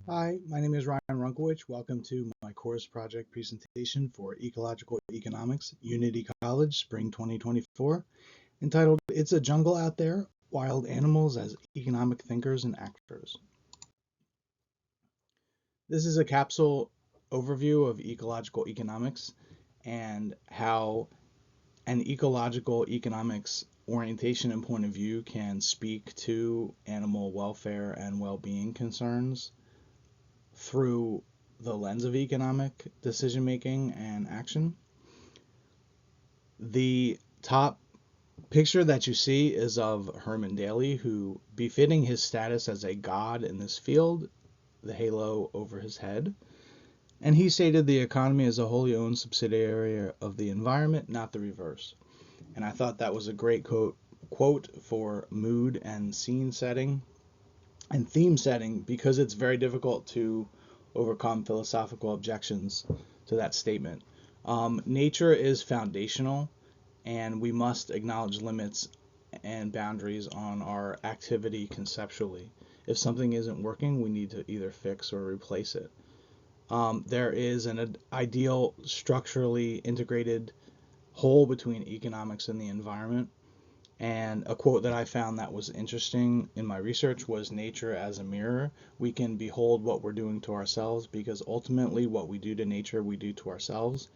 Hi, my name is Ryan Runkowicz. Welcome to my course project presentation for Ecological Economics, Unity College, Spring 2024, entitled It's a Jungle Out There, Wild Animals as Economic Thinkers and Actors. This is a capsule overview of ecological economics and how an ecological economics orientation and point of view can speak to animal welfare and well-being concerns through the lens of economic decision making and action. The top picture that you see is of Herman Daly, who, befitting his status as a god in this field, the halo over his head, and he stated the economy is a wholly owned subsidiary of the environment, not the reverse. And I thought that was a great quote for mood and scene setting and theme setting, because it's very difficult to overcome philosophical objections to that statement. Nature is foundational, and we must acknowledge limits and boundaries on our activity conceptually. If something isn't working, we need to either fix or replace it. There is an ideal structurally integrated whole between economics and the environment. And a quote that I found that was interesting in my research was, nature as a mirror. We can behold what we're doing to ourselves, because ultimately what we do to nature, we do to ourselves.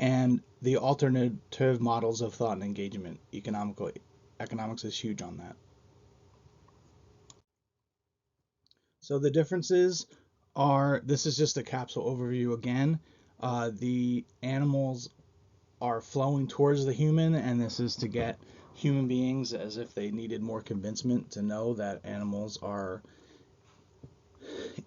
And the alternative models of thought and engagement, economics is huge on that. So the differences are, this is just a capsule overview again. The animals are flowing towards the human, and this is to get human beings, as if they needed more convincement, to know that animals are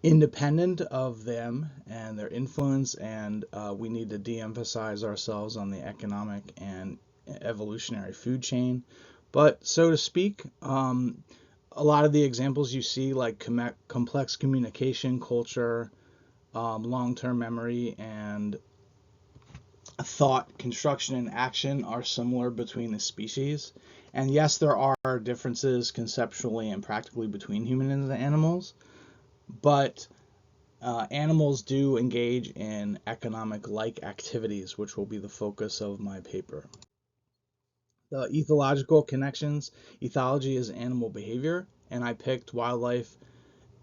independent of them and their influence, and we need to de-emphasize ourselves on the economic and evolutionary food chain. But so to speak, a lot of the examples you see, like complex communication, culture, long-term memory, and thought, construction, and action, are similar between the species. And yes, there are differences conceptually and practically between humans and animals, but animals do engage in economic-like activities, which will be the focus of my paper. The ethological connections. Ethology is animal behavior, and I picked wildlife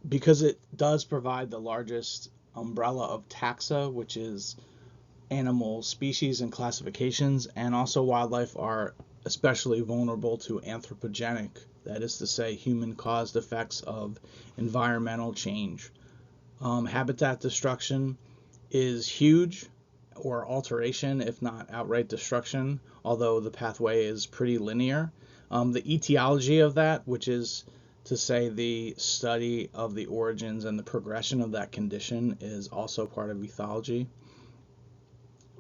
because it does provide the largest umbrella of taxa, which is animal species and classifications, and also wildlife are especially vulnerable to anthropogenic, that is to say, human-caused effects of environmental change. Habitat destruction is huge, or alteration, if not outright destruction, although the pathway is pretty linear. The etiology of that, which is to say the study of the origins and the progression of that condition, is also part of ethology.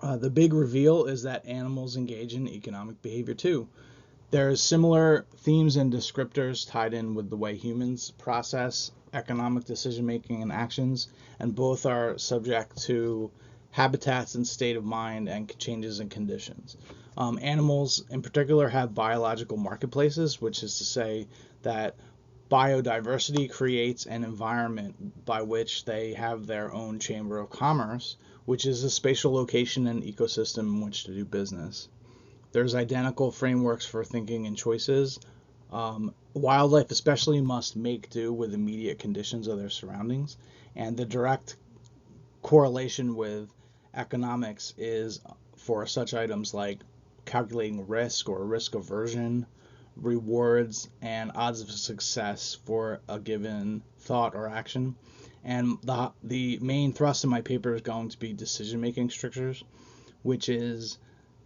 The big reveal is that animals engage in economic behavior too. There's similar themes and descriptors tied in with the way humans process economic decision making and actions, and both are subject to habitats and state of mind and changes in conditions. Animals in particular have biological marketplaces, which is to say that biodiversity creates an environment by which they have their own chamber of commerce, which is a spatial location and ecosystem in which to do business. There's identical frameworks for thinking and choices. Wildlife especially must make do with immediate conditions of their surroundings, and the direct correlation with economics is for such items like calculating risk or risk aversion, rewards, and odds of success for a given thought or action. And the main thrust of my paper is going to be decision making strictures, which is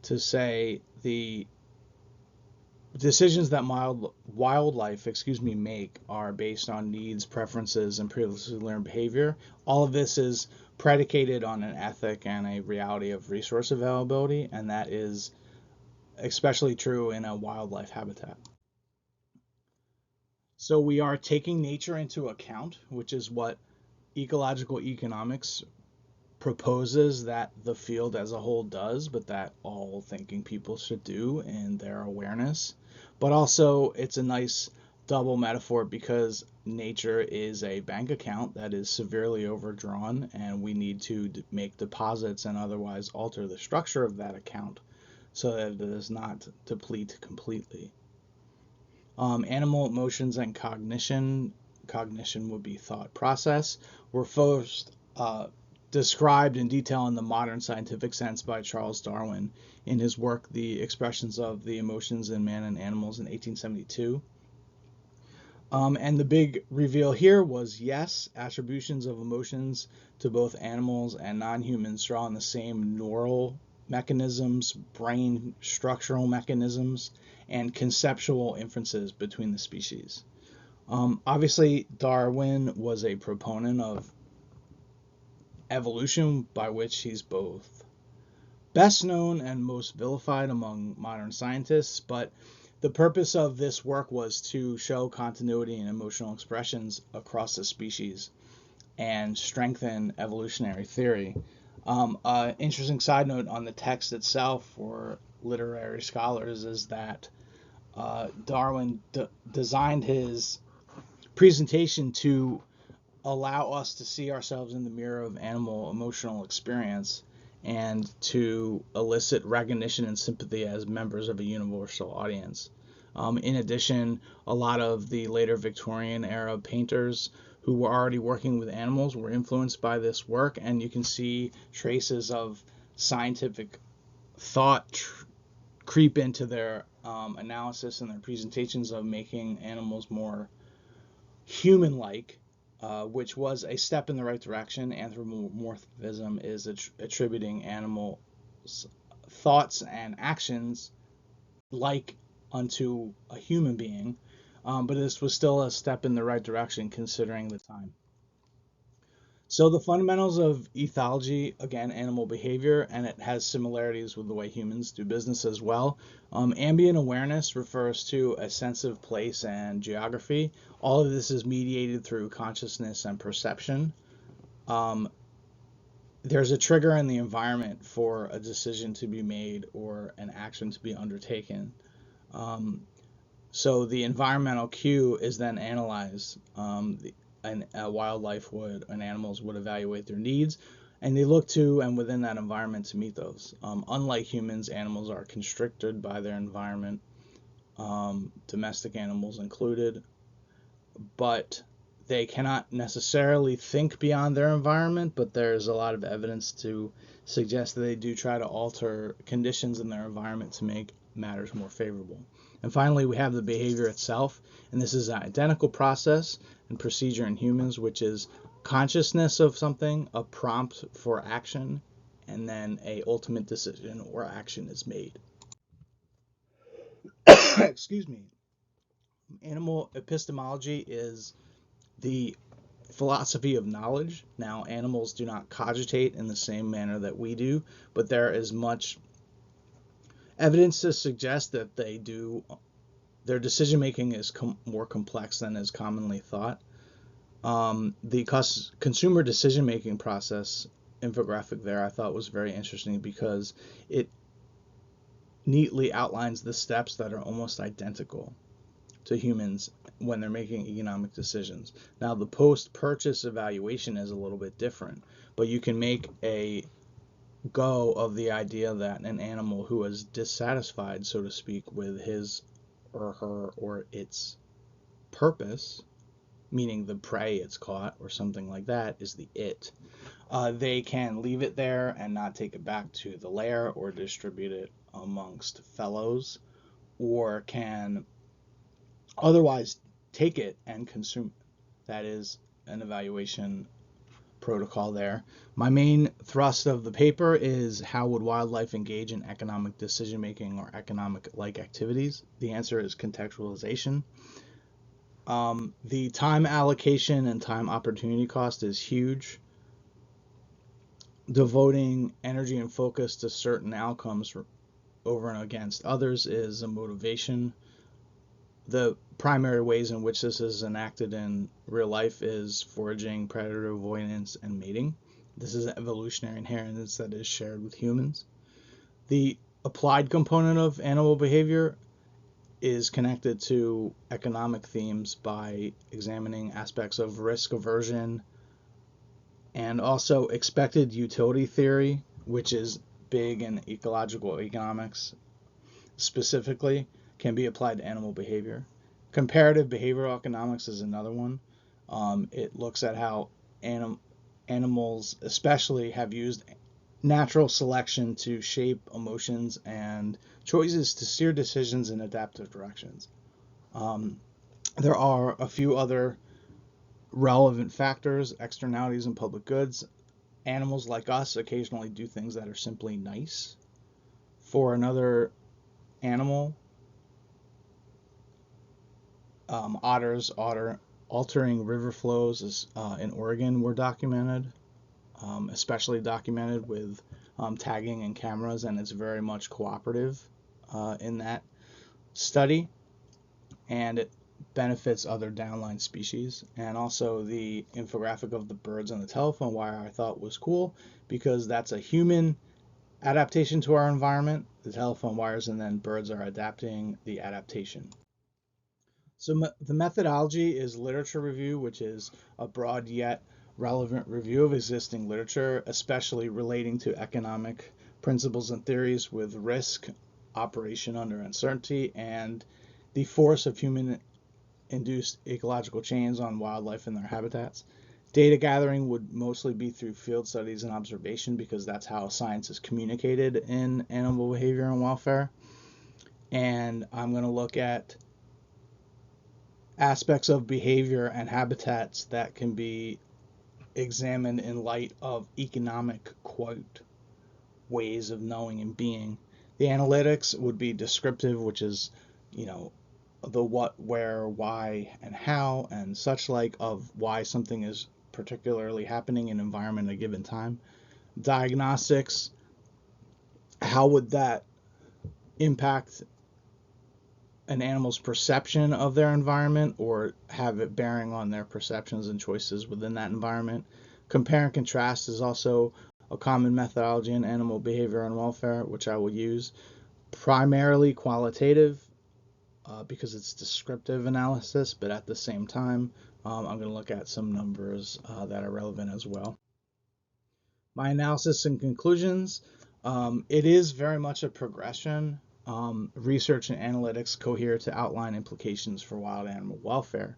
to say the decisions that wildlife make are based on needs, preferences, and previously learned behavior. All of this is predicated on an ethic and a reality of resource availability, and that is especially true in a wildlife habitat. So we are taking nature into account, which is what ecological economics proposes that the field as a whole does, but that all thinking people should do in their awareness. But also, it's a nice double metaphor because nature is a bank account that is severely overdrawn, and we need to make deposits and otherwise alter the structure of that account so that it does not deplete completely. Animal emotions and cognition would be thought process, were first described in detail in the modern scientific sense by Charles Darwin in his work The Expressions of the Emotions in Man and Animals in 1872. And the big reveal here was yes, attributions of emotions to both animals and non-humans draw on the same neural mechanisms, brain structural mechanisms, and conceptual inferences between the species. Obviously, Darwin was a proponent of evolution, by which he's both best known and most vilified among modern scientists, but the purpose of this work was to show continuity in emotional expressions across the species and strengthen evolutionary theory. Interesting side note on the text itself for literary scholars is that Darwin designed his presentation to allow us to see ourselves in the mirror of animal emotional experience and to elicit recognition and sympathy as members of a universal audience. In addition, a lot of the later Victorian era painters who were already working with animals were influenced by this work, and you can see traces of scientific thought creep into their analysis and their presentations of making animals more human-like, which was a step in the right direction. Anthropomorphism is attributing animal thoughts and actions like unto a human being, but this was still a step in the right direction considering the time. So the fundamentals of ethology, again, animal behavior, and it has similarities with the way humans do business as well. Ambient awareness refers to a sense of place and geography. All of this is mediated through consciousness and perception. There's a trigger in the environment for a decision to be made or an action to be undertaken. So the environmental cue is then analyzed. And wildlife would and animals would evaluate their needs, and they look to and within that environment to meet those. Unlike humans, animals are constricted by their environment, domestic animals included, but they cannot necessarily think beyond their environment, but there's a lot of evidence to suggest that they do try to alter conditions in their environment to make matters more favorable. And finally, we have the behavior itself, and this is an identical process and procedure in humans, which is consciousness of something, a prompt for action, and then a ultimate decision or action is made. Excuse me. Animal epistemology is the philosophy of knowledge. Now, animals do not cogitate in the same manner that we do, but there is much evidence to suggest that they do. Their decision making is more complex than is commonly thought. The consumer decision making process infographic there I thought was very interesting because it neatly outlines the steps that are almost identical to humans when they're making economic decisions. Now, the post-purchase evaluation is a little bit different, but you can make a go of the idea that an animal who is dissatisfied, so to speak, with his or her or its purpose, meaning the prey it's caught or something like that, is the it. They can leave it there and not take it back to the lair or distribute it amongst fellows, or can otherwise take it and consume it. That is an evaluation protocol there. My main thrust of the paper is how would wildlife engage in economic decision making or economic-like activities? The answer is contextualization. The time allocation and time opportunity cost is huge. Devoting energy and focus to certain outcomes over and against others is a motivation. The primary ways in which this is enacted in real life is foraging, predator avoidance, and mating. This is an evolutionary inheritance that is shared with humans. The applied component of animal behavior is connected to economic themes by examining aspects of risk aversion and also expected utility theory, which is big in ecological economics specifically, can be applied to animal behavior. Comparative behavioral economics is another one. It looks at how animals, especially, have used natural selection to shape emotions and choices to steer decisions in adaptive directions. Um, there are a few other relevant factors, externalities, and public goods. Animals like us occasionally do things that are simply nice. For another animal, otters altering river flows in Oregon were documented, especially documented with tagging and cameras, and it's very much cooperative in that study, and it benefits other downline species. And also the infographic of the birds on the telephone wire I thought was cool because that's a human adaptation to our environment, the telephone wires, and then birds are adapting the adaptation. So the methodology is literature review, which is a broad yet relevant review of existing literature, especially relating to economic principles and theories with risk, operation under uncertainty, and the force of human induced ecological change on wildlife and their habitats. Data gathering would mostly be through field studies and observation because that's how science is communicated in animal behavior and welfare. And I'm going to look at aspects of behavior and habitats that can be examined in light of economic, quote, ways of knowing and being. The analytics would be descriptive, which is, you know, the what, where, why, and how, and such like of why something is particularly happening in an environment at a given time. Diagnostics, how would that impact an animal's perception of their environment or have it bearing on their perceptions and choices within that environment. Compare and contrast is also a common methodology in animal behavior and welfare, which I will use. Primarily qualitative because it's descriptive analysis, but at the same time, I'm going to look at some numbers that are relevant as well. My analysis and conclusions, it is very much a progression. Research and analytics cohere to outline implications for wild animal welfare,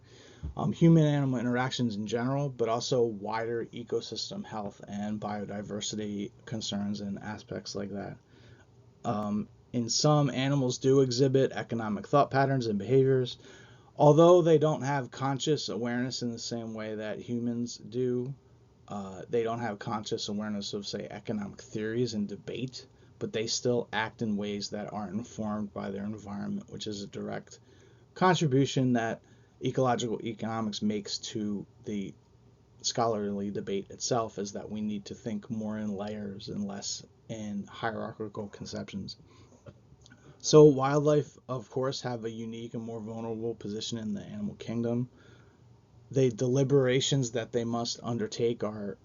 human-animal interactions in general, but also wider ecosystem health and biodiversity concerns and aspects like that. In some, animals do exhibit economic thought patterns and behaviors, although they don't have conscious awareness in the same way that humans do. They don't have conscious awareness of, say, economic theories and debate, but they still act in ways that aren't informed by their environment, which is a direct contribution that ecological economics makes to the scholarly debate itself, is that we need to think more in layers and less in hierarchical conceptions. So wildlife, of course, have a unique and more vulnerable position in the animal kingdom. The deliberations that they must undertake are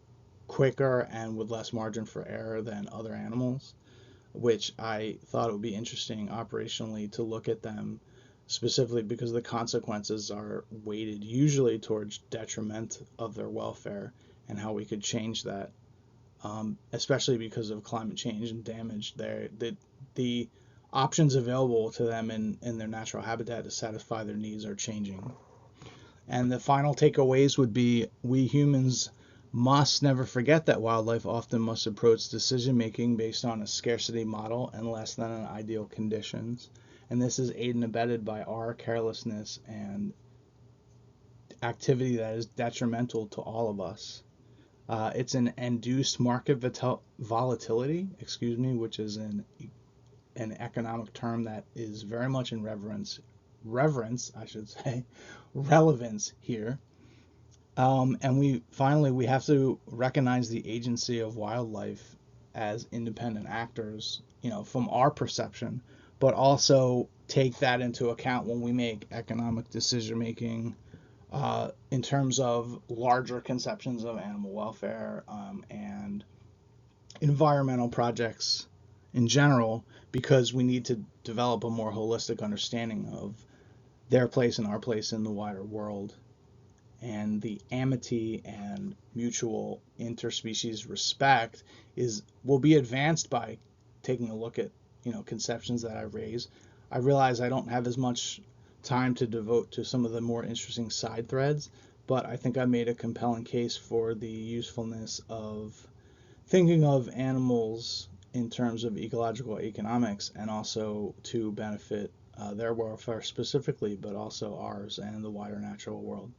quicker and with less margin for error than other animals, which I thought it would be interesting operationally to look at them specifically because the consequences are weighted usually towards detriment of their welfare and how we could change that, especially because of climate change and damage. The options available to them in their natural habitat to satisfy their needs are changing. And the final takeaways would be we humans must never forget that wildlife often must approach decision making based on a scarcity model and less than an ideal conditions. And this is aided and abetted by our carelessness and activity that is detrimental to all of us. It's an induced market volatility, which is an economic term that is very much in reverence, I should say, relevance here. And we have to recognize the agency of wildlife as independent actors, from our perception, but also take that into account when we make economic decision making in terms of larger conceptions of animal welfare and environmental projects in general, because we need to develop a more holistic understanding of their place and our place in the wider world. And the amity and mutual interspecies respect will be advanced by taking a look at conceptions that I raise. I realize I don't have as much time to devote to some of the more interesting side threads, but I think I made a compelling case for the usefulness of thinking of animals in terms of ecological economics, and also to benefit their welfare specifically, but also ours and the wider natural world.